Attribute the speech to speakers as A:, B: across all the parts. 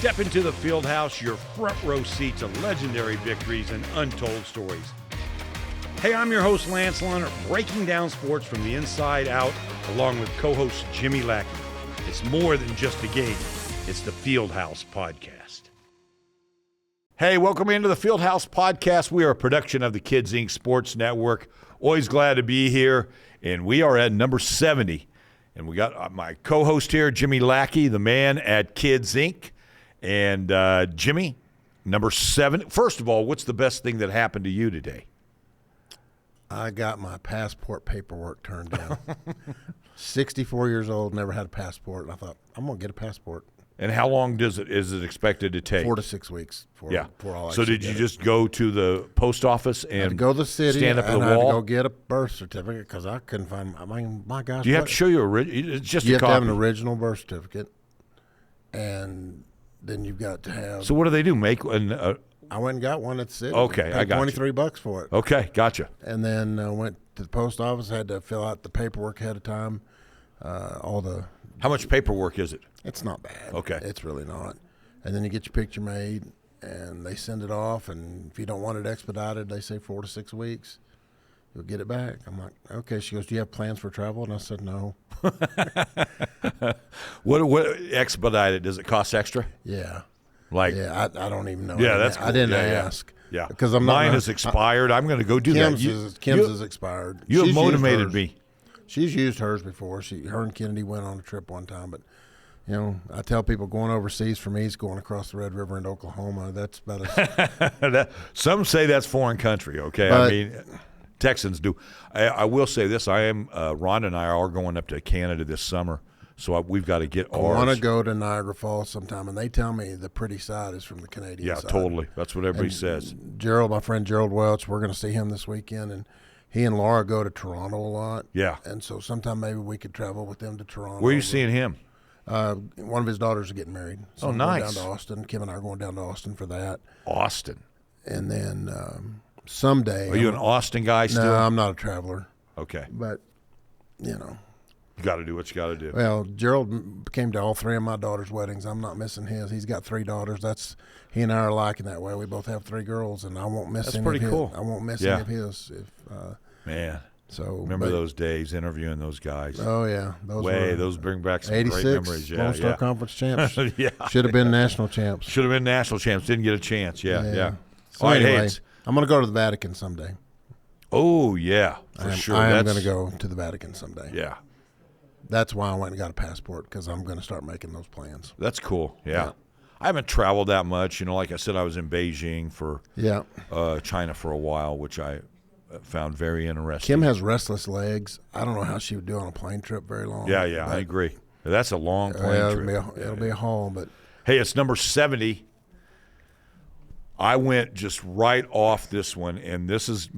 A: Step into the Fieldhouse, your front row seat to legendary victories and untold stories. Hey, I'm your host, Lance Lunner, breaking down sports from the inside out, along with co-host Jimmy Lackey. It's more than just a game. It's the Fieldhouse Podcast. Hey, welcome into the Fieldhouse Podcast. We are a production of the Kids Inc. Sports Network. Always glad to be here, and we are at number 70. And we got my co-host here, Jimmy Lackey, the man at Kids Inc. And Jimmy, number 7. First of all, what's the best thing that happened to you today?
B: I got my passport paperwork turned down. 64 years old, never had a passport. And I thought, I'm going to get a passport.
A: And how long is it expected to take?
B: 4 to 6 weeks. Before I'll
A: so did you just go to the post office and
B: go to the city,
A: stand up at the
B: and I
A: wall?
B: had to go get a birth certificate because I couldn't find. I mean, my gosh!
A: Do you have to show you it's just
B: you
A: a
B: have
A: copy.
B: to have an original birth certificate, and then you've got to have.
A: So what do they do? Make an?
B: I went and got one at the city.
A: Okay, I got
B: $23 for it.
A: Okay, gotcha.
B: And then went to the post office. Had to fill out the paperwork ahead of time.
A: How much paperwork is it?
B: It's not bad.
A: Okay.
B: It's really not. And then you get your picture made, and they send it off. And if you don't want it expedited, they say 4 to 6 weeks. You'll get it back. I'm like, okay. She goes, do you have plans for travel? And I said, no.
A: What expedited? Does it cost extra?
B: Yeah.
A: Yeah,
B: I don't even know.
A: Yeah, that's cool.
B: I didn't
A: Yeah,
B: ask.
A: Yeah.
B: Because
A: Mine is expired. I'm going to go do
B: Kim's
A: that.
B: Kim's is expired.
A: You have
B: She's
A: motivated
B: used
A: me.
B: She's used hers before. Her and Kennedy went on a trip one time, but you know, I tell people going overseas for me is going across the Red River into Oklahoma. That's about as
A: Some say that's foreign country. Okay,
B: but,
A: I mean, Texans do. I will say this: Ron and I are going up to Canada this summer, so we've got to get ours.
B: I want to go to Niagara Falls sometime, and they tell me the pretty side is from the Canadian side.
A: Yeah, totally. That's what everybody says.
B: Gerald, my friend Gerald Welch, we're going to see him this weekend, and he and Laura go to Toronto a lot.
A: Yeah.
B: And so sometime maybe we could travel with them to Toronto.
A: Where are you seeing him?
B: One of his daughters is getting married. So
A: oh,
B: I'm
A: nice.
B: going down to Austin. Kim and I are going down to Austin for that.
A: Austin.
B: And then someday.
A: Are you an Austin guy still?
B: No, I'm not a traveler.
A: Okay.
B: But, you know.
A: You got to do what you got to do.
B: Well, Gerald came to all 3 of my daughter's weddings. I'm not missing his. He's got 3 daughters. He and I are alike in that way. We both have 3 girls, and I won't miss any of his.
A: Cool.
B: I won't miss any of his.
A: Man.
B: So
A: remember those days interviewing those guys?
B: Oh yeah,
A: those bring back some
B: 86,
A: great memories. Yeah,
B: Lone Star Conference champs.
A: Yeah,
B: should have been national champs.
A: Should have been national champs. Didn't get a chance. Yeah.
B: So
A: all right,
B: anyway,
A: hey,
B: I'm going to go to the Vatican someday.
A: Oh yeah, for sure.
B: I am going to go to the Vatican someday.
A: Yeah,
B: that's why I went and got a passport, because I'm going to start making those plans.
A: That's cool. Yeah. I haven't traveled that much. You know, like I said, I was in Beijing for China for a while, which I found very interesting.
B: Kim has restless legs. I don't know how she would do on a plane trip very long.
A: Yeah, I agree. That's a long plane trip.
B: It'll be a haul, but
A: hey, it's number 70. I went just right off this one, and this is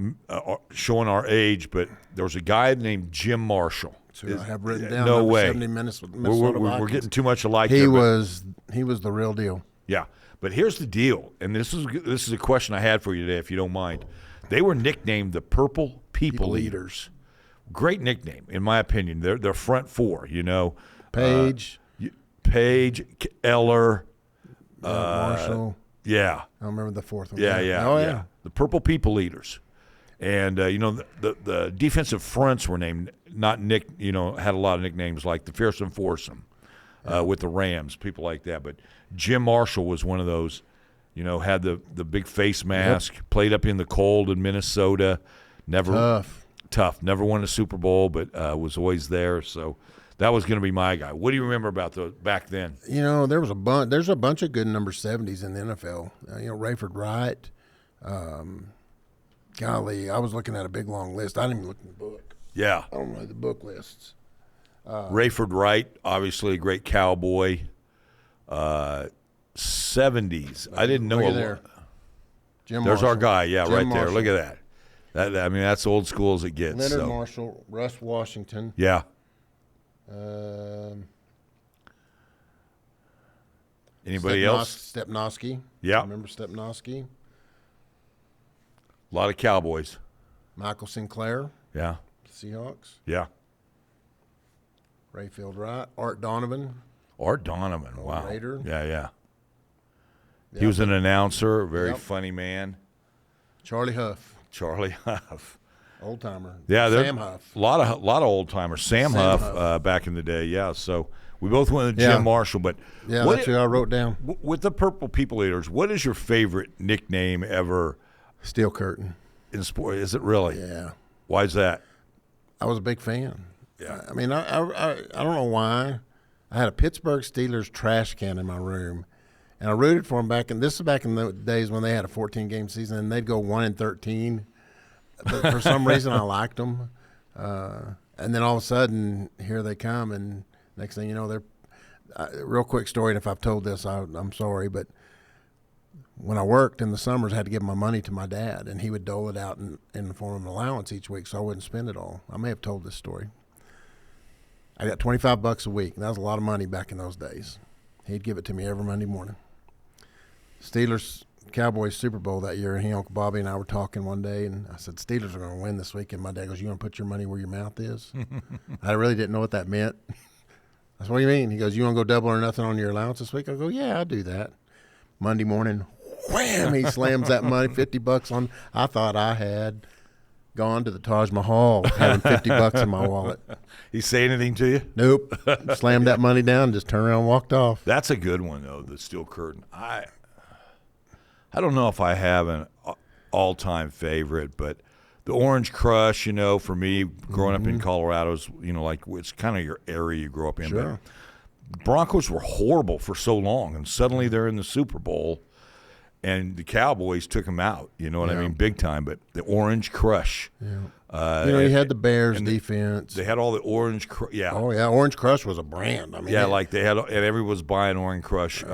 A: showing our age, but there was a guy named Jim Marshall.
B: So I have written down
A: no way.
B: 70 minutes with Minnesota
A: we're getting too much alike.
B: He was the real deal.
A: Yeah, but here's the deal, and this is a question I had for you today, if you don't mind. They were nicknamed the Purple People Eaters. Great nickname, in my opinion. They're front 4, you know.
B: Page,
A: Eller,
B: Marshall.
A: Yeah.
B: I remember the 4th one.
A: Yeah. The Purple People Eaters. And, you know, the defensive fronts were named, had a lot of nicknames like the Fearsome Foursome with the Rams, people like that. But Jim Marshall was one of those. You know, had the big face mask, played up in the cold in Minnesota. Tough. Never won a Super Bowl, but was always there. So that was going to be my guy. What do you remember about back then?
B: You know, there's a bunch of good number 70s in the NFL. Rayford Wright. Golly, I was looking at a big long list. I didn't even look in the book.
A: Yeah.
B: I don't know the book lists.
A: Rayford Wright, obviously a great cowboy. 70s. I didn't know.
B: There. Jim
A: There's
B: Marshall.
A: Our guy. Yeah,
B: Jim
A: right
B: Marshall.
A: there. Look at that. That's old school as it gets.
B: Leonard Marshall, Russ Washington.
A: Yeah. Anybody else?
B: Stepnoski.
A: Yeah.
B: Remember Stepnoski?
A: A lot of Cowboys.
B: Michael Sinclair.
A: Yeah.
B: Seahawks.
A: Yeah.
B: Rayfield Wright. Art Donovan.
A: Wow.
B: Raider.
A: Yeah. He was an announcer, a very funny man.
B: Charlie Huff.
A: Charlie Huff.
B: Old timer.
A: Yeah,
B: Sam Huff.
A: A lot of old timers. Sam Huff. Back in the day, yeah. So we both went with Jim Marshall, but
B: that's who I wrote down.
A: With the Purple People Eaters, what is your favorite nickname ever?
B: Steel Curtain.
A: In sport, is it really?
B: Yeah.
A: Why is that?
B: I was a big fan.
A: Yeah.
B: I mean, I don't know why. I had a Pittsburgh Steelers trash can in my room, and I rooted for them this is back in the days when they had a 14-game season, and they'd go 1-13. But for some reason, I liked them. And then all of a sudden, here they come, and next thing you know, they're real quick story, and if I've told this, I'm sorry, but when I worked in the summers, I had to give my money to my dad, and he would dole it out in the form of an allowance each week, so I wouldn't spend it all. I may have told this story. I got $25 a week, and that was a lot of money back in those days. He'd give it to me every Monday morning. Steelers Cowboys Super Bowl that year, and Uncle Bobby and I were talking one day, and I said, Steelers are going to win this week. And my dad goes, you want to put your money where your mouth is? I really didn't know what that meant. I said, what do you mean? He goes, you want to go double or nothing on your allowance this week? I go, yeah, I'll do that. Monday morning, wham, he slams that money, $50 on. I thought I had gone to the Taj Mahal having $50 in my wallet.
A: He say anything to you?
B: Nope. Slammed that money down, just turned around and walked off.
A: That's a good one, though, the Steel Curtain. I don't know if I have an all-time favorite, but the Orange Crush, for me, growing up in Colorado is, like it's kind of your area you grow up in.
B: Sure.
A: But Broncos were horrible for so long, and suddenly they're in the Super Bowl, and the Cowboys took them out. You know what I mean? Big time. But the Orange Crush.
B: Yeah. You had the Bears defense.
A: They had all the Orange Crush. Yeah.
B: Oh, yeah. Orange Crush was a brand. I mean,
A: like they had, and everyone was buying Orange Crush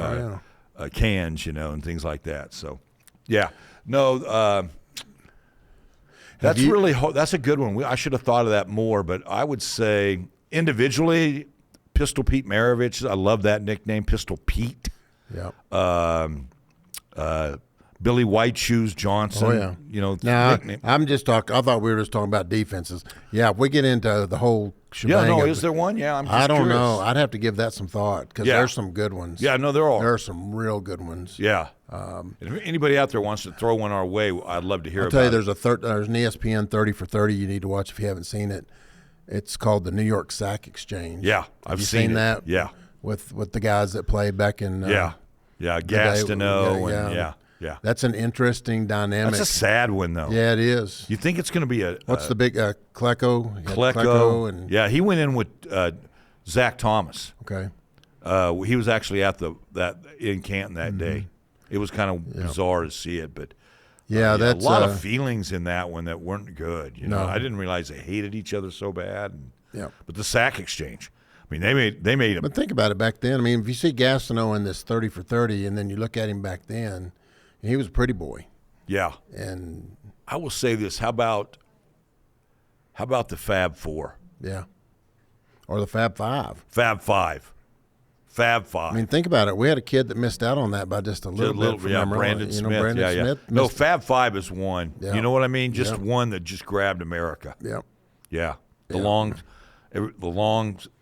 A: cans, and things like that. So, yeah. No, that's that's a good one. I should have thought of that more, but I would say individually, Pistol Pete Maravich. I love that nickname, Pistol Pete.
B: Yeah.
A: Billy White Shoes Johnson.
B: Oh, yeah. Now, I'm just talking. I thought we were just talking about defenses. Yeah, if we get into the whole shebang.
A: Yeah, no, is there one? Yeah, I'm just
B: I don't
A: curious.
B: know. I'd have to give that some thought because there's some good ones.
A: Yeah, no, there are.
B: There are some real good ones.
A: Yeah. If anybody out there wants to throw one our way, I'd love to hear about it.
B: I'll tell you, there's an ESPN 30 for 30 you need to watch if you haven't seen it. It's called the New York Sack Exchange.
A: Yeah, I've seen
B: that.
A: Yeah.
B: With the guys that played back in
A: Gastineau Yeah.
B: That's an interesting dynamic.
A: That's a sad one, though.
B: Yeah, it is.
A: You think it's going to be
B: what's the big Klecko?
A: Klecko.
B: And
A: he went in with Zach Thomas.
B: Okay.
A: He was actually at in Canton that day. It was kind of bizarre to see it, but
B: that's
A: a lot of feelings in that one that weren't good.
B: No.
A: I didn't realize they hated each other so bad.
B: Yeah.
A: But the sack exchange. I mean, they made him.
B: But think about it back then. I mean, if you see Gastineau in this 30 for 30, and then you look at him back then, he was a pretty boy.
A: Yeah.
B: And
A: I will say this: how about the Fab Four?
B: Yeah. Or the Fab Five.
A: Fab Five.
B: I mean, think about it. We had a kid that missed out on that by just a little bit.
A: Brandon Smith.
B: Brandon Smith.
A: No, Fab Five is one.
B: Yeah.
A: You know what I mean? Just one that just grabbed America.
B: Yep.
A: Yeah. The long.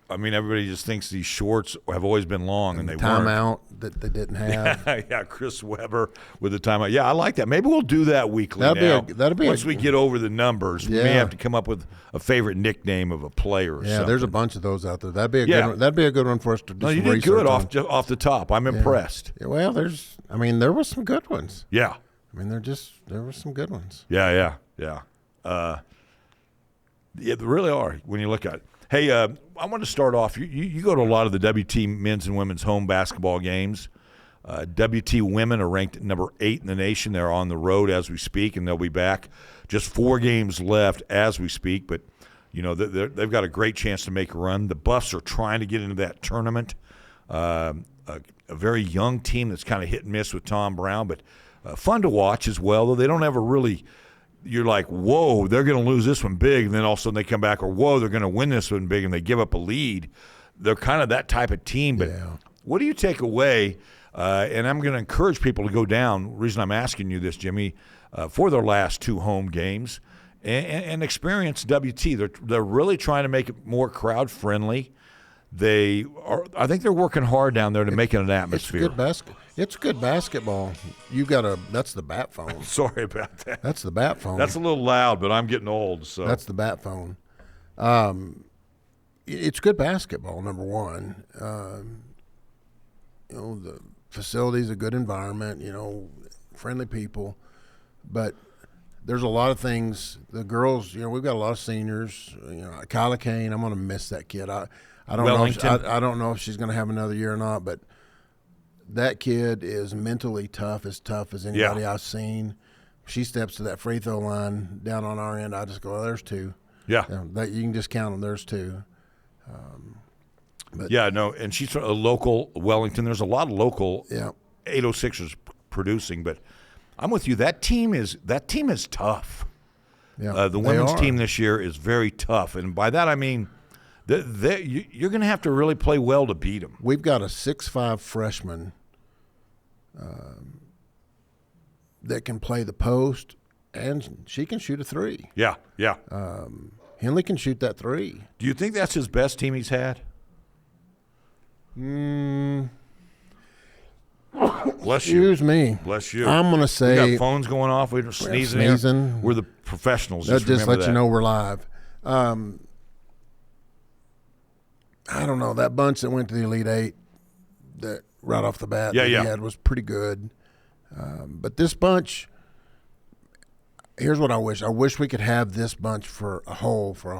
A: I mean, everybody just thinks these shorts have always been long, and they weren't.
B: Timeout that they didn't have.
A: Yeah, Chris Webber with the timeout. Yeah, I like that. Maybe we'll do that weekly Once we get over the numbers, we may have to come up with a favorite nickname of a player or something.
B: There's a bunch of those out there. That'd be a good one. That'd be a good one for us to do some
A: you did
B: research
A: good
B: on.
A: off the top. I'm impressed.
B: Yeah, well, there was some good ones.
A: Yeah.
B: I mean, there were some good ones.
A: Yeah. Yeah, there really are when you look at it. Hey, I want to start off. You go to a lot of the WT men's and women's home basketball games. WT women are ranked number 8 in the nation. They're on the road as we speak, and they'll be back. Just 4 games left as we speak, but they've got a great chance to make a run. The Buffs are trying to get into that tournament. A very young team that's kind of hit and miss with Tom Brown, but fun to watch as well, though they don't ever really – you're like, whoa, they're going to lose this one big, and then all of a sudden they come back, or whoa, they're going to win this one big, and they give up a lead. They're kind of that type of team. But what do you take away? And I'm going to encourage people to go down. The reason I'm asking you this, Jimmy, for their last 2 home games and experience WT. They're really trying to make it more crowd friendly. I think they're working hard down there to make it an atmosphere.
B: It's good basketball. It's good basketball. That's the bat phone.
A: Sorry about that.
B: That's the bat phone.
A: That's a little loud, but I'm getting old. So
B: That's the bat phone. It's good basketball, number one. The facility's a good environment, friendly people. But there's a lot of things. The girls, we've got a lot of seniors. Kyla Kane, I'm going to miss that kid. I don't know if she's going to have another year or not, but that kid is mentally tough as anybody I've seen. She steps to that free throw line down on our end. I just go, there's two.
A: Yeah.
B: You can just count them. There's two.
A: And she's a local Wellington. There's a lot of local 806ers producing, but I'm with you. That team is tough.
B: Yeah,
A: the women's team this year is very tough, and by that I mean you're going to have to really play well to beat them.
B: We've got a 6'5" freshman that can play the post, and she can shoot a three.
A: Yeah.
B: Henley can shoot that three.
A: Do you think that's his best team he's had? Bless you.
B: Excuse me.
A: Bless you.
B: I'm going to say.
A: We got phones going off. We're sneezing here. We're the professionals.
B: Just let you know we're live. I don't know. That bunch that went to the Elite Eight, that right off the bat, he had was pretty good. But this bunch, here's what I wish. I wish we could have this bunch for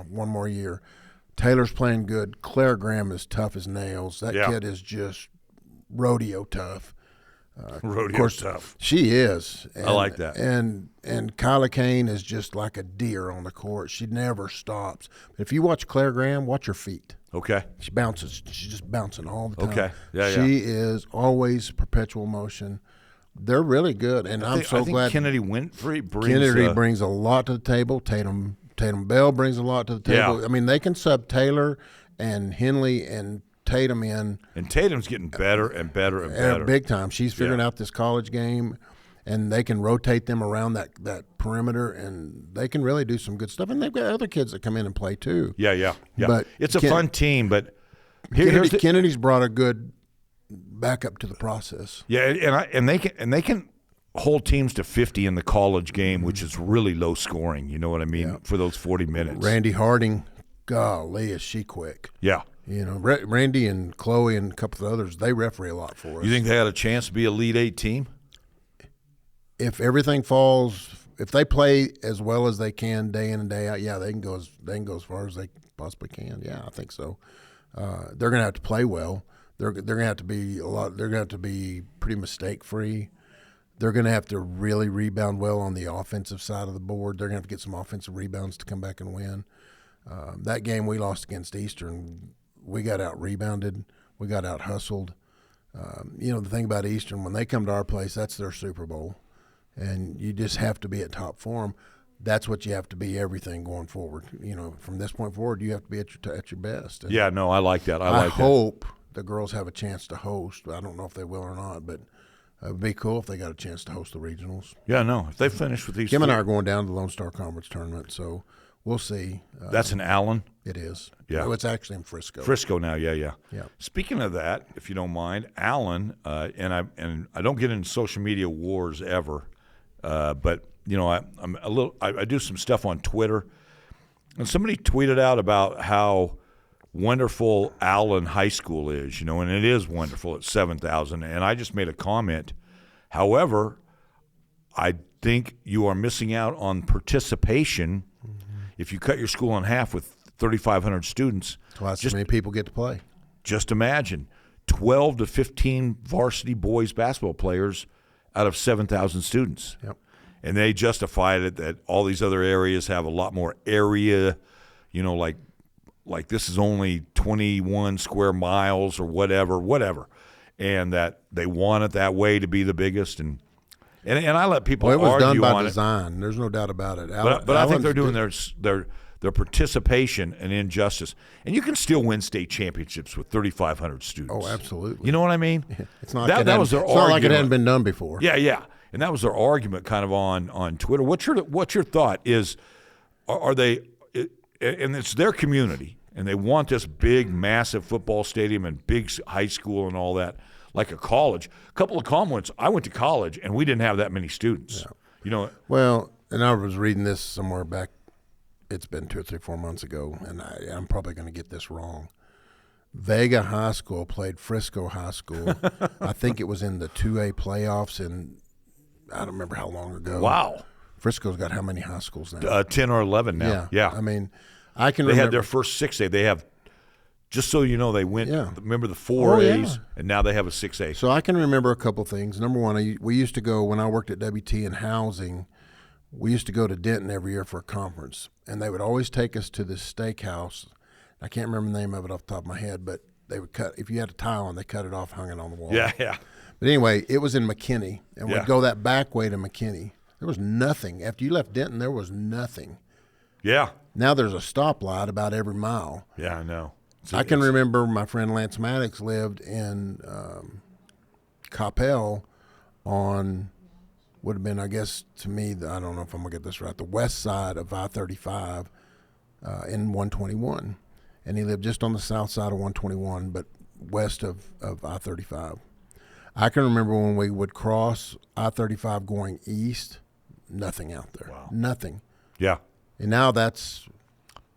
B: one more year. Taylor's playing good. Claire Graham is tough as nails. That kid is just rodeo tough.
A: Tough.
B: She is.
A: I like that.
B: And Kyla Kane is just like a deer on the court. She never stops. But if you watch Claire Graham, watch her feet.
A: Okay.
B: She bounces. She's just bouncing all the time.
A: Okay.
B: She is always perpetual motion. They're really good, and I'm so glad.
A: Kennedy Winfrey
B: brings a lot to the table. Tatum Bell brings a lot to the table.
A: Yeah.
B: I mean, they can sub Taylor and Henley and Tatum in.
A: And Tatum's getting better and better and better.
B: Big time. She's figuring out this college game, and they can rotate them around that perimeter, and they can really do some good stuff. And they've got other kids that come in and play too.
A: Yeah.
B: But
A: it's a fun team, but
B: Kennedy's brought a good backup to the process.
A: Yeah, and they can hold teams to 50 in the college game, which is really low scoring. You know what I mean? For those 40 minutes.
B: Randy Harding, golly, is she quick?
A: Yeah.
B: Randy and Chloe and a couple of others, they referee a lot for us.
A: You think they had a chance to be a Elite Eight team?
B: If everything falls, if they play as well as they can day in and day out, they can go as far as they possibly can. Yeah, I think so. They're going to have to play well. They're going to have to be They're going to have to be pretty mistake free. They're going to have to really rebound well on the offensive side of the board. They're going to have to get some offensive rebounds to come back and win. That game we lost against Eastern, we got out rebounded. We got out hustled. The thing about Eastern, when they come to our place, that's their Super Bowl, and you just have to be at top form. That's what you have to be. Everything going forward. From this point forward, you have to be at your best. And
A: I like that.
B: I hope the girls have a chance to host. I don't know if they will or not, but it would be cool if they got a chance to host the regionals.
A: Yeah, no. If they finish with these,
B: Kim and I are going down to the Lone Star Conference tournament, so we'll see.
A: That's in Allen?
B: It is.
A: Yeah.
B: No, it's actually in Frisco.
A: Frisco now, yeah.
B: Yeah.
A: Speaking of that, if you don't mind, Allen, and I don't get into social media wars ever, but I do some stuff on Twitter, and somebody tweeted out about how wonderful Allen High School is, and it is wonderful at 7,000. And I just made a comment. However, I think you are missing out on participation if you cut your school in half with 3,500 students.
B: Twice as many people get to play.
A: Just imagine 12 to 15 varsity boys basketball players out of 7,000 students.
B: Yep.
A: And they justified it that all these other areas have a lot more area, like this is only 21 square miles or whatever, and that they want it that way to be the biggest. And I let people argue on it.
B: It was done by design. There's no doubt about it.
A: But I think they're doing their participation and injustice. And you can still win state championships with 3,500 students.
B: Oh, absolutely.
A: You know what I mean?
B: It's not
A: that was their argument.
B: Not like it hadn't been done before.
A: Yeah. And that was their argument kind of on Twitter. What's your thought is, are they – and it's their community, and they want this big, massive football stadium and big high school and all that. like a college. A couple of comments. I went to college, and we didn't have that many students.
B: Yeah.
A: You know.
B: Well, and I was reading this somewhere back. It's been 2 or 3, 4 months ago, and I'm probably going to get this wrong. Vega High School played Frisco High School. I think it was in the 2A playoffs, and I don't remember how long ago.
A: Wow.
B: Frisco's got how many high schools now?
A: 10 or 11 now. Yeah.
B: I mean, I can
A: They
B: remember.
A: had their first 6A. They have, just so you know, they went, remember the 4As, and now they have a 6A.
B: So I can remember a couple things. Number one, we used to go, when I worked at WT in housing, we used to go to Denton every year for a conference, and they would always take us to this steakhouse. I can't remember the name of it off the top of my head, but they would cut, if you had a tile on, they cut it off, hung it on the wall.
A: Yeah.
B: But anyway, it was in McKinney, and we'd go that back way to McKinney. There was nothing. After you left Denton, there was nothing.
A: Yeah.
B: Now there's a stoplight about every mile.
A: Yeah, I know.
B: I can remember my friend Lance Maddox lived in Coppell on, would have been, I guess, to me, I don't know if I'm going to get this right, the west side of I-35 in 121. And he lived just on the south side of 121, but west of I-35. I can remember when we would cross I-35 going east, nothing out there.
A: Wow.
B: Nothing.
A: Yeah.
B: And now that's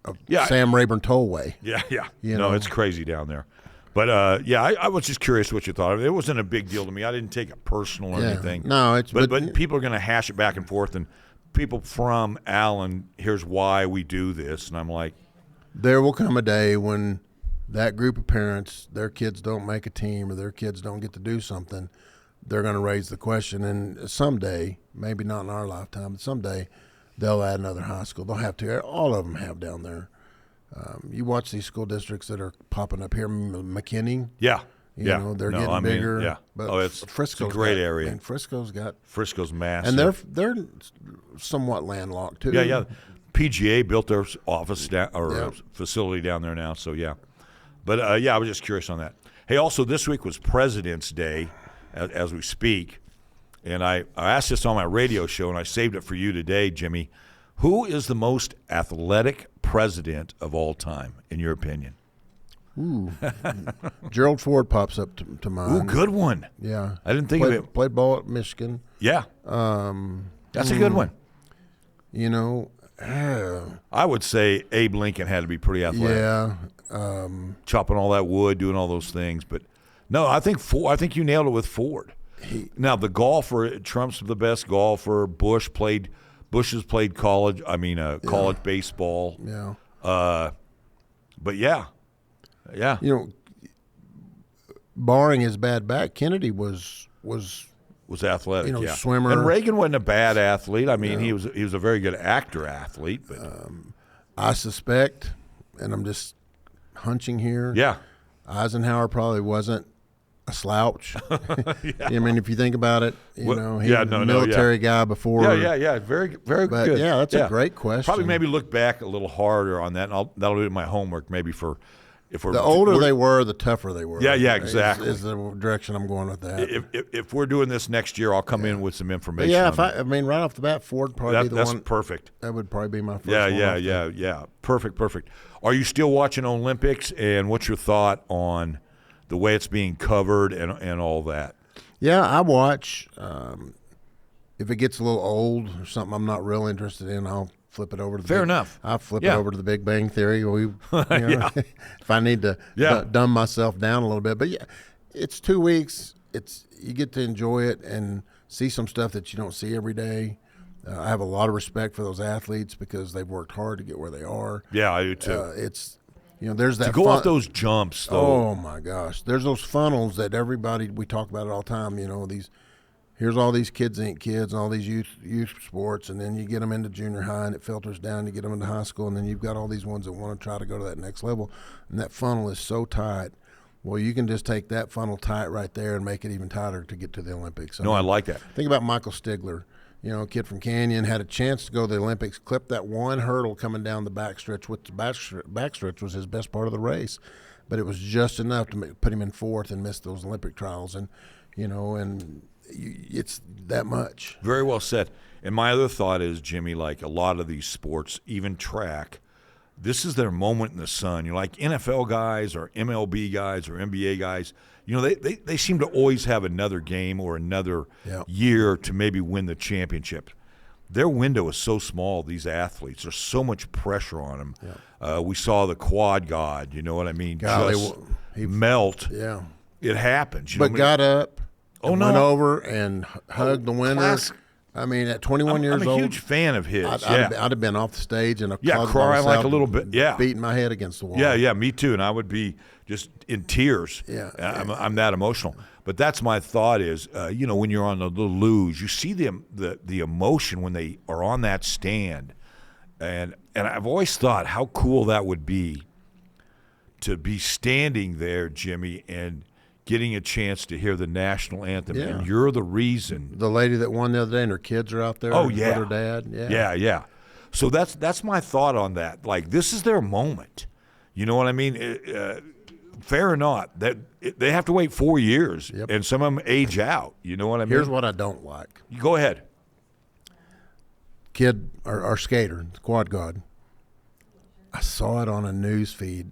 B: a
A: Yeah.
B: Sam Rayburn Tollway.
A: Yeah.
B: You know?
A: It's crazy down there. But, I was just curious what you thought of it. It wasn't a big deal to me. I didn't take it personal or anything.
B: No, it's
A: but people are going to hash it back and forth, and people from Allen, here's why we do this. And I'm like,
B: there will come a day when that group of parents, their kids don't make a team or their kids don't get to do something, they're going to raise the question. And someday, maybe not in our lifetime, but someday they'll add another high school. They'll have to. All of them have down there. You watch these school districts that are popping up here, McKinney.
A: yeah.
B: You know, they're getting bigger.
A: Yeah.
B: But
A: it's
B: Frisco's
A: a great
B: got,
A: area.
B: And Frisco's
A: massive.
B: and they're somewhat landlocked too.
A: Yeah. PGA built their office facility down there now, so yeah. But, I was just curious on that. Hey, also this week was President's Day as we speak, and I asked this on my radio show, and I saved it for you today, Jimmy. Who is the most athletic president of all time, in your opinion?
B: Ooh. Gerald Ford pops up to mind.
A: Ooh, good one.
B: Yeah.
A: I didn't think of it.
B: Played ball at Michigan.
A: Yeah. That's a good one.
B: You know,
A: I would say Abe Lincoln had to be pretty athletic.
B: yeah.
A: Chopping all that wood, doing all those things. But no, I think you nailed it with Ford. Now the golfer, Trump's the best golfer. Bush has played college. College baseball.
B: Yeah.
A: But yeah.
B: You know, barring his bad back, Kennedy was
A: athletic,
B: you know, swimmer.
A: And Reagan wasn't a bad athlete. I mean, he was a very good athlete. But
B: I suspect, and I'm just hunching here.
A: yeah,
B: Eisenhower probably wasn't a slouch. I mean, if you think about it, he was a military guy before.
A: Yeah. Very, very
B: But
A: good.
B: yeah, that's a great question.
A: Probably maybe look back a little harder on that, and that'll do my homework maybe for if we're
B: the older they were, the tougher they were.
A: Yeah, exactly.
B: Is the direction I'm going with that.
A: If we're doing this next year, I'll come in with some information.
B: But yeah, right off the bat, Ford probably be the
A: that's
B: one.
A: perfect.
B: That would probably be my first one.
A: Yeah. Perfect. Are you still watching Olympics, and what's your thought on the way it's being covered and all that?
B: Yeah, I watch. If it gets a little old or something I'm not real interested in, I'll flip it over to
A: Fair enough.
B: I'll flip it over to the Big Bang Theory. If I need to dumb myself down a little bit. But yeah, it's 2 weeks. You get to enjoy it and see some stuff that you don't see every day. I have a lot of respect for those athletes because they've worked hard to get where they are.
A: Yeah, I do too.
B: There's that
A: to go off those jumps, though.
B: Oh my gosh, there's those funnels that we talk about it all the time. Here's all these kids ain't kids and all these youth sports, and then you get them into junior high and it filters down. You get them into high school, and then you've got all these ones that want to try to go to that next level, and that funnel is so tight. Well, you can just take that funnel tight right there and make it even tighter to get to the Olympics.
A: I like that.
B: Think about Michael Stigler. A kid from Canyon had a chance to go to the Olympics, clipped that one hurdle coming down the backstretch, which the backstretch was his best part of the race. But it was just enough to put him in fourth and miss those Olympic trials. And, it's that much.
A: Very well said. And my other thought is, Jimmy, like a lot of these sports, even track, this is their moment in the sun. You know, like NFL guys or MLB guys or NBA guys, you know, they seem to always have another game or another year to maybe win the championship. Their window is so small, these athletes. There's so much pressure on them. Yeah. We saw the quad god, you know what I mean, he melt.
B: Yeah.
A: It happens.
B: But got up went over and hugged the winner. I mean, at 21 years old.
A: I'm a huge fan of his.
B: I'd have been off the stage and
A: crying like a little bit. Yeah.
B: Beating my head against the wall.
A: Yeah, me too. And I would be just in tears.
B: Yeah.
A: I'm that emotional. But that's my thought is, you know, when you're on the luge, you see the emotion when they are on that stand. And I've always thought how cool that would be to be standing there, Jimmy, and getting a chance to hear the national anthem. Yeah. And you're the reason.
B: The lady that won the other day and her kids are out there with her dad.
A: Yeah. So that's my thought on that. Like, this is their moment. You know what I mean? Fair or not, that they have to wait 4 years, and some of them age out. You know what I mean?
B: Here's what I don't like.
A: You go ahead.
B: Kid, our skater, the quad god, I saw it on a news feed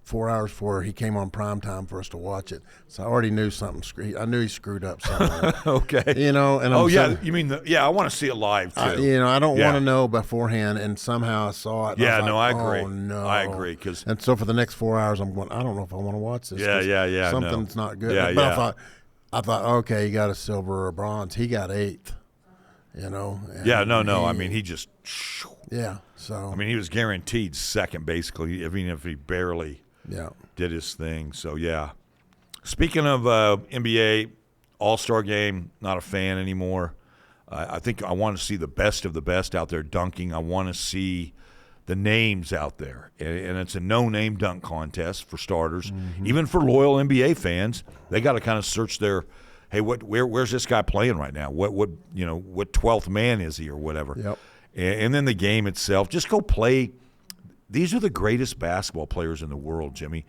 B: 4 hours before he came on prime time for us to watch it. So I already knew something. I knew he screwed up somewhere.
A: Okay.
B: You know, and
A: you mean I want to see it live too.
B: I don't want to know beforehand, and somehow I saw it.
A: Yeah, I agree.
B: Oh no,
A: I agree
B: and so for the next 4 hours, I'm going. I don't know if I want to watch this.
A: Yeah.
B: Something's not good.
A: Yeah,
B: but I thought, okay, he got a silver or a bronze. He got 8th. You know.
A: No. I mean, he just.
B: Yeah. So.
A: I mean, he was guaranteed second, basically, even if he barely. Did his thing. So, yeah. Speaking of NBA All-Star Game, not a fan anymore. I think I want to see the best of the best out there dunking. I want to see the names out there. And it's a no-name dunk contest for starters. Mm-hmm. Even for loyal NBA fans, they got to kind of search their, hey, where's this guy playing right now? What 12th man is he or whatever?
B: Yep.
A: And then the game itself, just go play. These are the greatest basketball players in the world, Jimmy.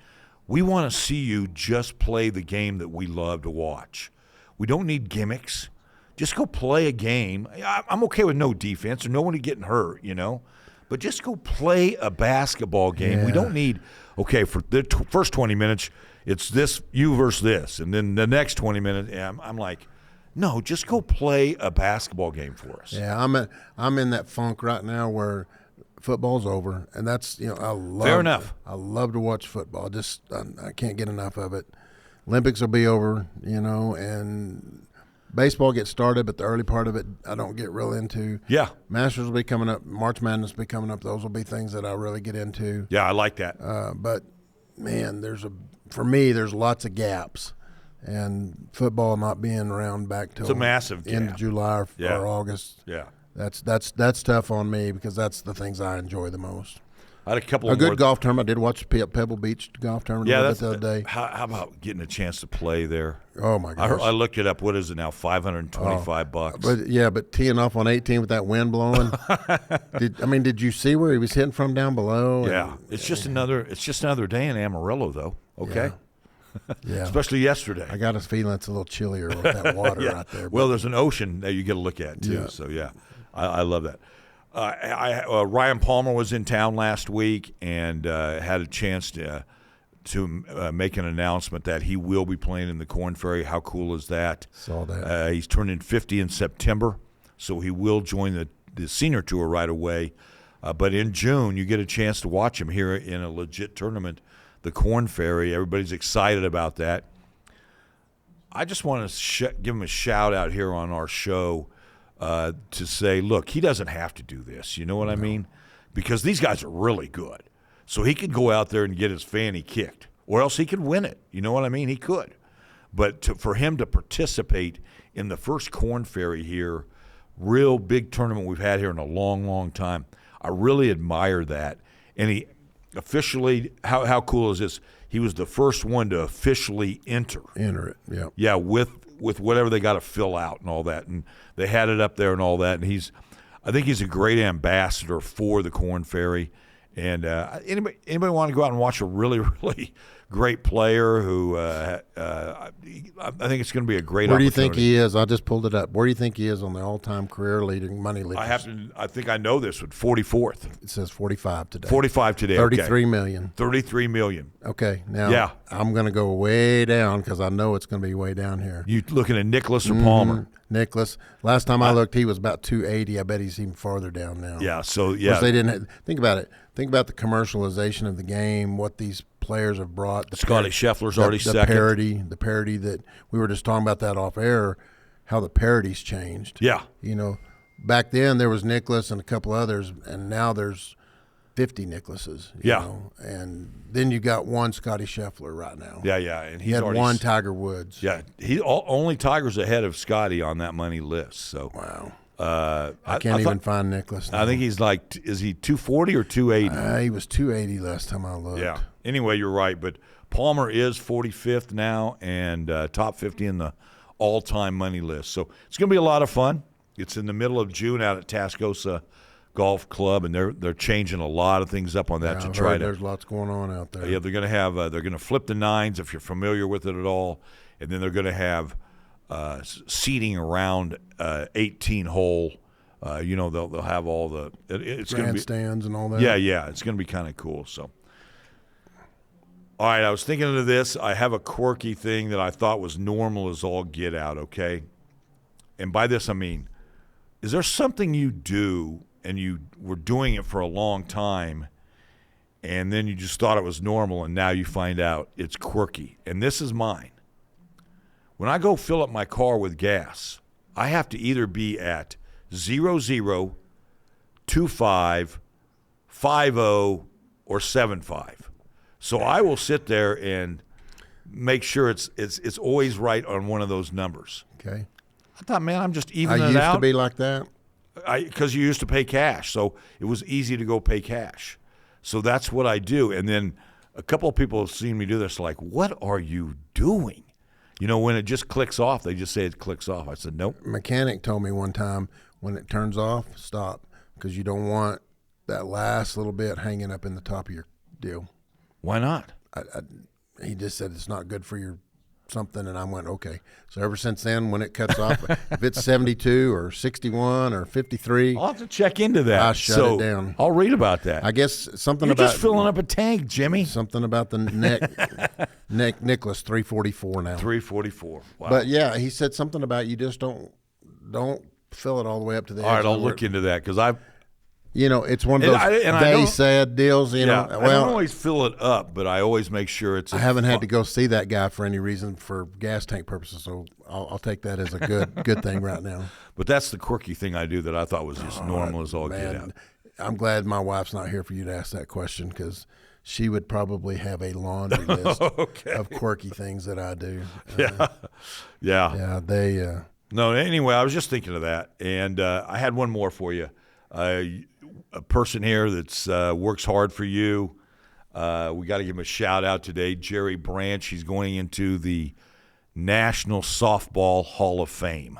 A: We want to see you just play the game that we love to watch. We don't need gimmicks. Just go play a game. I'm okay with no defense or no one getting hurt, you know. But just go play a basketball game. Yeah. We don't need, for the first 20 minutes, it's this, you versus this. And then the next 20 minutes, I'm like, no, just go play a basketball game for us.
B: Yeah, I'm in that funk right now where – football's over, and that's
A: fair enough.
B: I love to watch football. I can't get enough of it. Olympics will be over, and baseball gets started, but the early part of it I don't get real into.
A: Yeah,
B: Masters will be coming up, March Madness will be coming up. Those will be things that I really get into.
A: Yeah, I like that.
B: But man, for me there's lots of gaps, and football not being around back till
A: it's a massive
B: end
A: gap.
B: of July or August.
A: Yeah.
B: That's tough on me because that's the things I enjoy the most.
A: I had a
B: good golf tournament. I did watch Pebble Beach golf tournament the other day.
A: How about getting a chance to play there?
B: Oh my gosh!
A: I looked it up. What is it now? $525.
B: But teeing off on 18 with that wind blowing. Did you see where he was hitting from down below?
A: Yeah, it's just another day in Amarillo though. Okay.
B: Yeah.
A: Especially yesterday.
B: I got a feeling it's a little chillier with that water out there.
A: Well, there's an ocean that you get to look at too. Yeah. So yeah. I love that. Ryan Palmer was in town last week and had a chance to make an announcement that he will be playing in the Korn Ferry. How cool is that?
B: Saw that.
A: He's turning 50 in September, so he will join the senior tour right away. But in June, you get a chance to watch him here in a legit tournament, the Korn Ferry. Everybody's excited about that. I just want to give him a shout out here on our show. To say, look, he doesn't have to do this. You know what I mean? Because these guys are really good. So he could go out there and get his fanny kicked, or else he could win it. You know what I mean? He could. But for him to participate in the first Korn Ferry here, real big tournament we've had here in a long, long time, I really admire that. And he officially, how cool is this? He was the first one to officially enter
B: it, yeah.
A: Yeah, with whatever they got to fill out and all that. And they had it up there and all that. And I think he's a great ambassador for the Korn Ferry. And anybody want to go out and watch a really, really great player who I think it's going to be a great opportunity.
B: Where do you think he is? I just pulled it up. Where do you think he is on the all-time career leading money leaders?
A: I think I know this one. 44th.
B: It says 45 today.
A: 45 today.
B: 33 million.
A: 33 million.
B: Okay, now I'm going to go way down because I know it's going to be way down here.
A: You looking at Nicholas or Palmer?
B: Nicholas. Last time I looked, he was about 280. I bet he's even farther down now.
A: Yeah. So yeah,
B: they didn't think about it. Think about the commercialization of the game. What these players have brought.
A: Scotty Scheffler's already second.
B: The parody that we were just talking about that off air. How the parodies changed.
A: Yeah.
B: Back then there was Nicholas and a couple others, and now there's 50 Nicholases. You know? And then you got one Scotty Scheffler right now.
A: Yeah, and
B: he had one Tiger Woods.
A: Yeah, only Tiger's ahead of Scotty on that money list. So
B: wow. I can't even find Nicholas now.
A: I think he's is he 240 or 280?
B: He was 280 last time I looked.
A: Yeah. Anyway, you're right, but Palmer is 45th now and top 50 in the all-time money list. So it's going to be a lot of fun. It's in the middle of June out at Tascosa Golf Club, and they're changing a lot of things up on that to try to.
B: There's lots going on out there.
A: Yeah, they're going to have they're going to flip the nines if you're familiar with it at all, and then they're going to have seating around 18 hole. They'll have all the it's
B: grandstands and all that.
A: Yeah, it's going to be kind of cool. So, all right, I was thinking of this. I have a quirky thing that I thought was normal as all get out. Okay, and by this I mean, is there something you do and you were doing it for a long time, and then you just thought it was normal, and now you find out it's quirky? And this is mine. When I go fill up my car with gas, I have to either be at 00, 25, 50, or 75. So I will sit there and make sure it's always right on one of those numbers.
B: Okay.
A: I thought, man, I'm just evening it out.
B: I used to be like that.
A: Because you used to pay cash, so it was easy to go pay cash. So that's what I do. And then a couple of people have seen me do this, like, what are you doing? When it just clicks off, they just say it clicks off. I said, nope.
B: Mechanic told me one time, when it turns off, stop, because you don't want that last little bit hanging up in the top of your deal.
A: Why not?
B: He just said it's not good for your something, and I went, okay. So ever since then, when it cuts off, if it's 72 or 61 or 53,
A: I'll have to check into that.
B: I shut it down.
A: I'll read about that.
B: I guess something
A: You're
B: about
A: just filling up a tank, Jimmy.
B: Something about the Nicholas 344 now.
A: 344. Wow.
B: But yeah, he said something about you just don't fill it all the way up to the edge.
A: All right, I'll look into that because
B: it's one of those sad deals. I don't
A: always fill it up, but I always make sure it's.
B: I haven't had to go see that guy for any reason for gas tank purposes, so I'll take that as a good thing right now.
A: But that's the quirky thing I do that I thought was just normal as all get out.
B: I'm glad my wife's not here for you to ask that question because she would probably have a laundry list of quirky things that I do.
A: Yeah.
B: They.
A: No, anyway, I was just thinking of that, and I had one more for you. A person here that's works hard for you. We got to give him a shout out today, Jerry Branch. He's going into the National Softball Hall of Fame,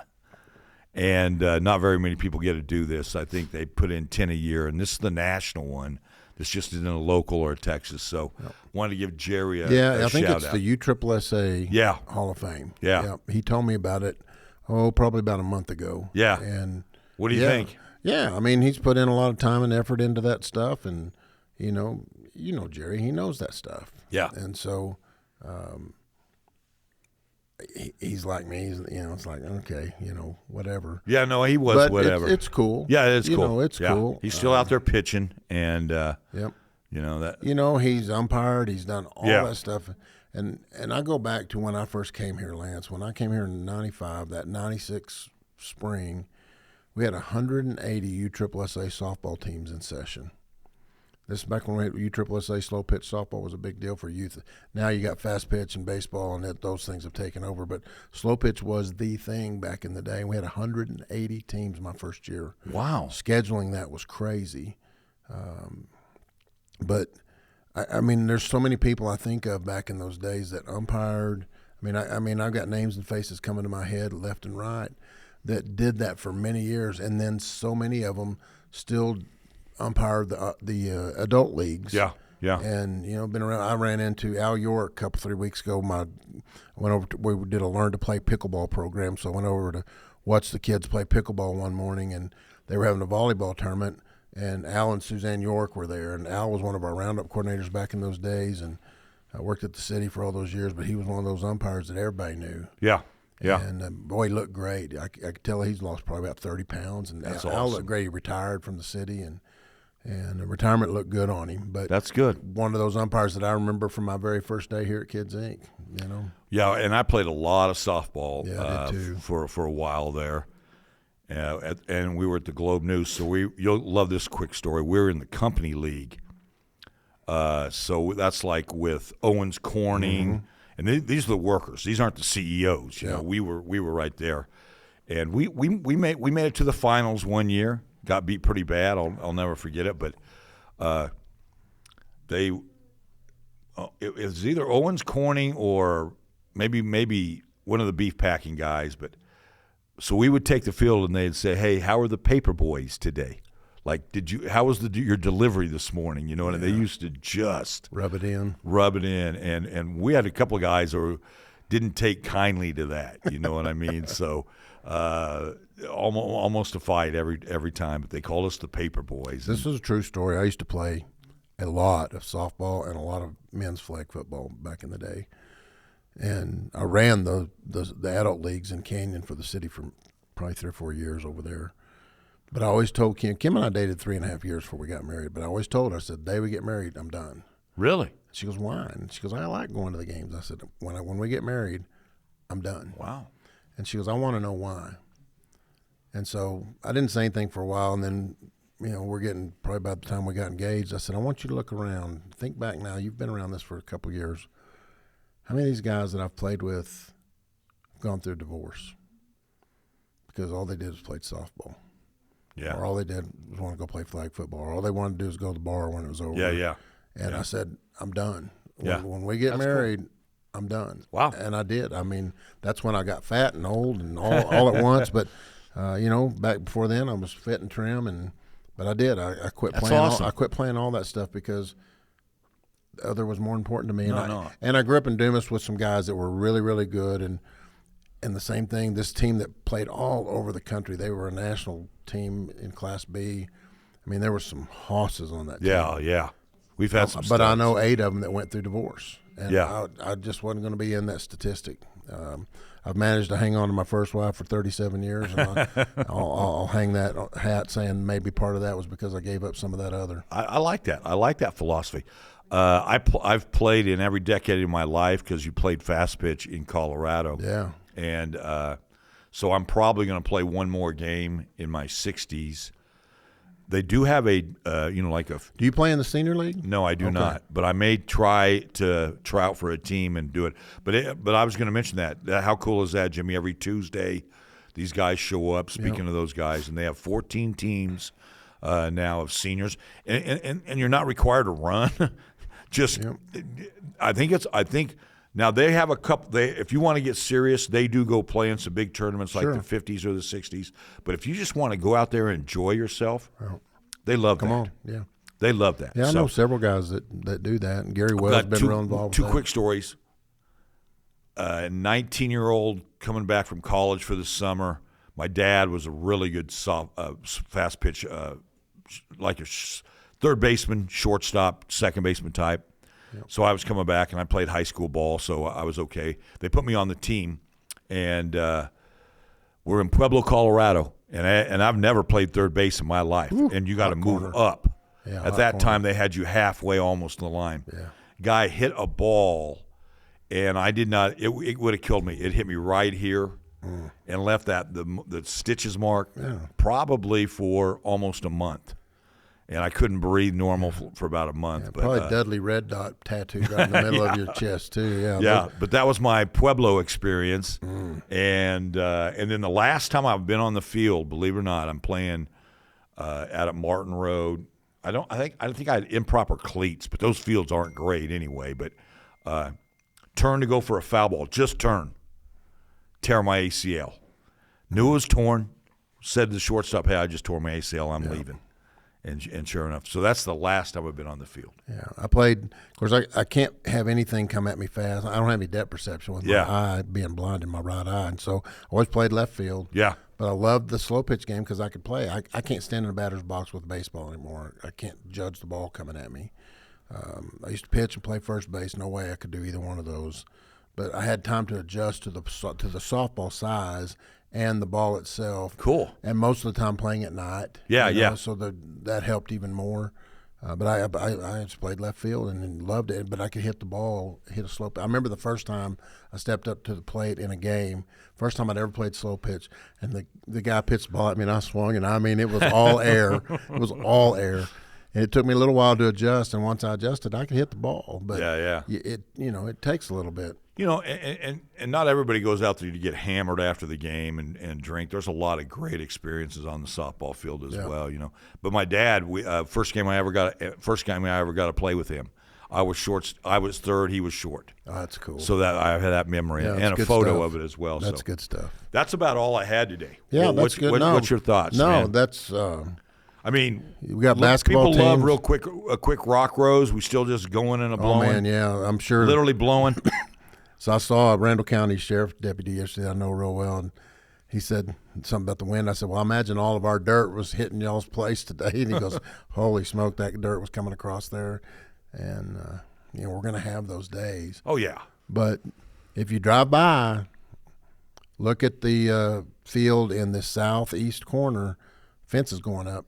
A: and not very many people get to do this. I think they put in 10 a year, and this is the national one. This just isn't a local or a Texas. So wanted to give Jerry a shout out.
B: I think it's the USSSA Hall of Fame.
A: Yeah.
B: He told me about it, probably about a month ago.
A: Yeah.
B: And
A: what do you think?
B: Yeah, I mean, he's put in a lot of time and effort into that stuff, and Jerry, he knows that stuff.
A: Yeah,
B: and so he's like me. It's like okay, whatever.
A: Yeah, no, he was whatever.
B: It's cool.
A: Yeah, it's cool.
B: It's cool.
A: He's still out there pitching, and
B: yep.
A: He's
B: umpired. He's done all that stuff, and I go back to when I first came here, Lance. When I came here in '95, that '96 spring. We had 180 USSSA softball teams in session. This is back when USSSA slow pitch softball was a big deal for youth. Now you got fast pitch and baseball, and those things have taken over. But slow pitch was the thing back in the day. We had 180 teams my first year.
A: Wow.
B: Scheduling that was crazy. But, I mean, there's so many people I think of back in those days that umpired. I mean, I've got names and faces coming to my head left and right that did that for many years, and then so many of them still umpired the adult leagues.
A: Yeah. Yeah.
B: And, been around. I ran into Al York a couple, 3 weeks ago. We did a learn to play pickleball program. So I went over to watch the kids play pickleball one morning, and they were having a volleyball tournament. And Al and Suzanne York were there. And Al was one of our roundup coordinators back in those days. And I worked at the city for all those years, but he was one of those umpires that everybody knew.
A: Yeah. Yeah.
B: And boy, he looked great. I could tell he's lost probably about 30 pounds. And
A: That's
B: Al
A: awesome.
B: looked great. He retired from the city, and the retirement looked good on him. But
A: That's good.
B: One of those umpires that I remember from my very first day here at Kids Inc.
A: Yeah, and I played a lot of softball
B: I did too.
A: for a while there. And we were at the Globe News, so you'll love this quick story. We were in the company league. So that's like with Owens Corning, and these are the workers. These aren't the CEOs. You know, we were right there, and we made it to the finals one year. Got beat pretty bad. I'll never forget it. But it was either Owens Corning or maybe one of the beef packing guys. But so we would take the field and they'd say, "Hey, how are the paper boys today? Like, how was your delivery this morning?" You know, and they used to just
B: rub it in,
A: and we had a couple of guys who didn't take kindly to that. You know what I mean? So almost a fight every time. But they called us the paper boys.
B: This is a true story. I used to play a lot of softball and a lot of men's flag football back in the day, and I ran the adult leagues in Canyon for the city for probably 3 or 4 years over there. But I always told Kim and I dated 3.5 years before we got married. But I always told her, I said, the day we get married, I'm done.
A: Really?
B: She goes, why? And she goes, I like going to the games. I said, when we get married, I'm done.
A: Wow.
B: And she goes, I want to know why. And so I didn't say anything for a while. And then, we're getting probably about the time we got engaged. I said, I want you to look around. Think back now. You've been around this for a couple of years. How many of these guys that I've played with have gone through divorce? Because all they did was played softball.
A: Yeah.
B: Or all they did was want to go play flag football. Or all they wanted to do was go to the bar when it was over.
A: Yeah.
B: And I said, I'm done.
A: Yeah.
B: When we get married, I'm done.
A: Wow.
B: And I did. I mean, that's when I got fat and old and all at once. But, back before then I was fit and trim. But I did. I quit playing.
A: Awesome.
B: I quit playing all that stuff because the other was more important to me.
A: And
B: I grew up in Dumas with some guys that were really, really good. And the same thing, this team that played all over the country, they were a national team in Class B. I mean, there were some hosses on that team.
A: Yeah. We've had some
B: But I know 8 of them that went through divorce. And
A: Yeah.
B: I just wasn't going to be in that statistic. I've managed to hang on to my first wife for 37 years, and I'll hang that hat saying maybe part of that was because I gave up some of that other.
A: I like that. I like that philosophy. I've played in every decade of my life because you played fast pitch in Colorado.
B: Yeah.
A: And so I'm probably going to play one more game in my 60s. They do have a, like a.
B: Do you play in the senior league?
A: No, I do not. But I may try out for a team and do it. But I was going to mention that. How cool is that, Jimmy? Every Tuesday, these guys show up. Speaking of those guys, and they have 14 teams now of seniors, and you're not required to run. I think. Now, they have a couple. If you want to get serious, they do go play in some big tournaments like the 50s or the 60s. But if you just want to go out there and enjoy yourself, they love that.
B: Come on, yeah.
A: They love that.
B: Yeah, I know several guys that do that. And Gary Wells has been real involved with that.
A: Two quick stories. 19-year-old coming back from college for the summer. My dad was a really good fast pitch, like a third baseman, shortstop, second baseman type. So I was coming back, and I played high school ball, so I was okay. They put me on the team, and we're in Pueblo, Colorado, and I've never played third base in my life. And you got to move up.
B: Yeah,
A: at that time, they had you halfway almost in the line.
B: Yeah.
A: Guy hit a ball, and I did not. It would have killed me. It hit me right here, and left the stitches mark probably for almost a month. And I couldn't breathe normal for about a month.
B: Yeah,
A: but,
B: probably Dudley Red Dot tattooed right in the middle of your chest too.
A: Yeah, but that was my Pueblo experience. And then the last time I've been on the field, believe it or not, I'm playing out at Martin Road. I think I had improper cleats, but those fields aren't great anyway. But turn to go for a foul ball, just turn, tear my ACL. Knew it was torn. Said to the shortstop, "Hey, I just tore my ACL. I'm leaving." And sure enough, so that's the last time I've been on the field.
B: Yeah, I played. Of course, I can't have anything come at me fast. I don't have any depth perception with my eye being blind in my right eye, and so I always played left field.
A: Yeah.
B: But I loved the slow pitch game because I could play. I can't stand in a batter's box with baseball anymore. I can't judge the ball coming at me. I used to pitch and play first base. No way I could do either one of those. But I had time to adjust to the softball size and the ball itself.
A: Cool.
B: And most of the time playing at night.
A: Yeah.
B: So that helped even more. But I just played left field and loved it. But I could hit the ball, hit a slow pitch. I remember the first time I stepped up to the plate in a game, first time I'd ever played slow pitch, and the guy pitched the ball at me, and I swung, and I mean, it was all air. It was all air. And it took me a little while to adjust, and once I adjusted, I could hit the ball. But it takes a little bit.
A: And not everybody goes out there to get hammered after the game and drink. There's a lot of great experiences on the softball field as well, But my dad, first game I ever got to play with him, I was short. I was third. He was short.
B: Oh, that's cool.
A: So that I have that memory and a photo of it as well.
B: That's good stuff.
A: That's about all I had today.
B: Yeah, that's good.
A: What's your thoughts?
B: No,
A: man?
B: that's.
A: I mean,
B: we got basketball
A: people
B: teams.
A: love a quick rock rose. We still just going and blowing.
B: Oh man, yeah, I'm sure.
A: Literally blowing.
B: So I saw a Randall County Sheriff deputy yesterday I know real well, and he said something about the wind. I said, well, I imagine all of our dirt was hitting y'all's place today. And he goes, holy smoke, that dirt was coming across there. And, we're going to have those days.
A: Oh, yeah.
B: But if you drive by, look at the field in the southeast corner, fence is going up.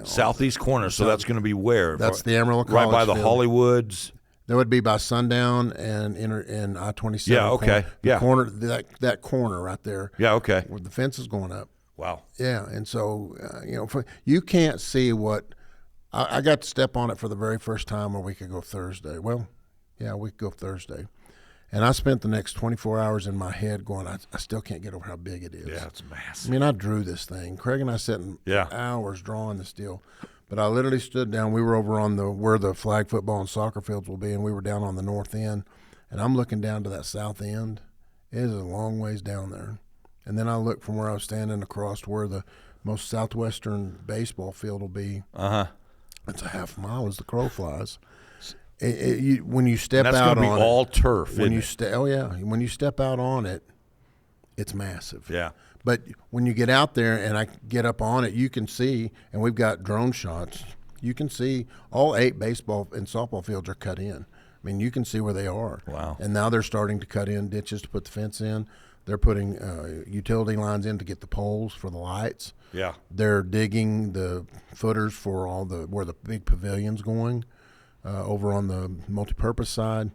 A: Southeast corner, so that's going to be where?
B: That's the Amarillo College
A: right by the
B: field.
A: Hollywoods.
B: That would be by sundown and in I-27.
A: Yeah, okay.
B: Corner, that corner right there.
A: Yeah, okay.
B: Where the fence is going up.
A: Wow.
B: Yeah, and so, you can't see what I got to step on it for the very first time a week ago Thursday. Well, yeah, a week ago Thursday. And I spent the next 24 hours in my head going, I still can't get over how big it is.
A: Yeah, it's massive.
B: I mean, I drew this thing. Craig and I sat in hours drawing this deal. But I literally stood down. We were over on where the flag football and soccer fields will be, and we were down on the north end. And I'm looking down to that south end. It is a long ways down there. And then I look from where I was standing across to where the most southwestern baseball field will be.
A: Uh-huh.
B: It's a half mile as the crow flies. When you step
A: out on it. That's going to be all turf,
B: when you when you step out on it, it's massive.
A: Yeah.
B: But when you get out there and I get up on it, you can see, and we've got drone shots, you can see all 8 baseball and softball fields are cut in. I mean, you can see where they are.
A: Wow.
B: And now they're starting to cut in ditches to put the fence in. They're putting utility lines in to get the poles for the lights.
A: Yeah.
B: They're digging the footers for where the big pavilion's going over on the multipurpose side.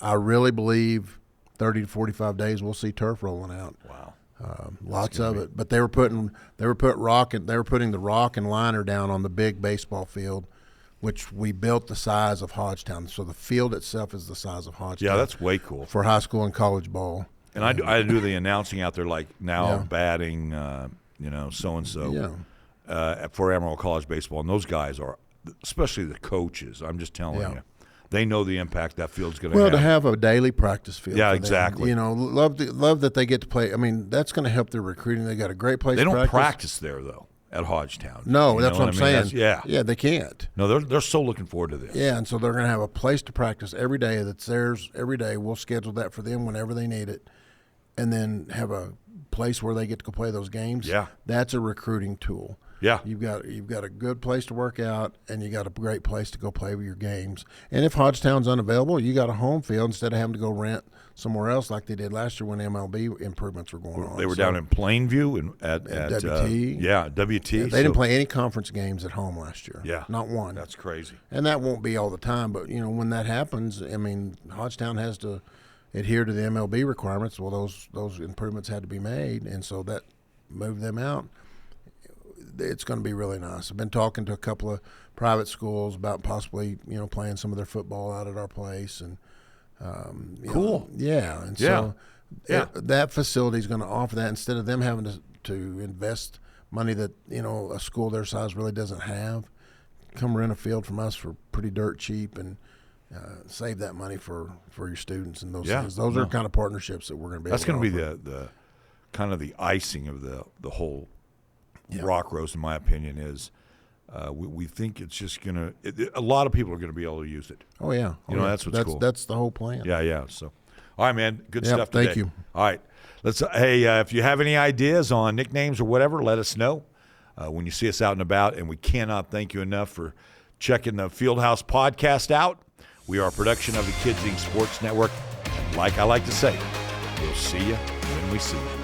B: I really believe 30 to 45 days we'll see turf rolling out.
A: Wow.
B: Lots of it, but they were putting the rock and liner down on the big baseball field, which we built the size of Hodgetown. So the field itself is the size of Hodgetown.
A: Yeah, that's way cool
B: for high school and college ball.
A: And I do the announcing out there, like now batting, so and so for Amarillo College baseball, and those guys are, especially the coaches. I'm just telling you. They know the impact that field's going to have.
B: Well, to have a daily practice field.
A: Yeah, exactly.
B: Love that they get to play. I mean, that's going to help their recruiting. They got a great place to practice.
A: They don't practice there, though, at Hodgetown.
B: No, that's what I'm saying.
A: Yeah,
B: they can't.
A: No, they're so looking forward to this.
B: Yeah, and so they're going to have a place to practice every day that's theirs every day. We'll schedule that for them whenever they need it, and then have a place where they get to go play those games.
A: Yeah.
B: That's a recruiting tool.
A: Yeah.
B: You've got a good place to work out, and you got a great place to go play with your games. And if Hodgetown's unavailable, you got a home field instead of having to go rent somewhere else like they did last year when MLB improvements were going on.
A: They were down in Plainview and at
B: WT.
A: WT.
B: Yeah, they didn't play any conference games at home last year.
A: Yeah.
B: Not one.
A: That's crazy.
B: And that won't be all the time, but when that happens, I mean, Hodgetown has to adhere to the MLB requirements. Well, those improvements had to be made, and so that moved them out. It's going to be really nice. I've been talking to a couple of private schools about possibly, playing some of their football out at our place, and
A: cool.
B: So that facility is going to offer that instead of them having to invest money that a school their size really doesn't have. Come rent a field from us for pretty dirt cheap and save that money for your students and those things. Those are kind of partnerships that we're going to be.
A: That's
B: going to
A: be the kind of the icing of the whole rock roast, in my opinion, is we think it's just going to – a lot of people are going to be able to use it.
B: Oh, yeah.
A: That's what's cool.
B: That's the whole plan.
A: Yeah. So, all right, man. Good
B: Yep,
A: stuff today.
B: thank you.
A: All right. If you have any ideas on nicknames or whatever, let us know when you see us out and about. And we cannot thank you enough for checking the Fieldhouse Podcast out. We are a production of the Kids Inc. Sports Network. And like I like to say, we'll see you when we see you.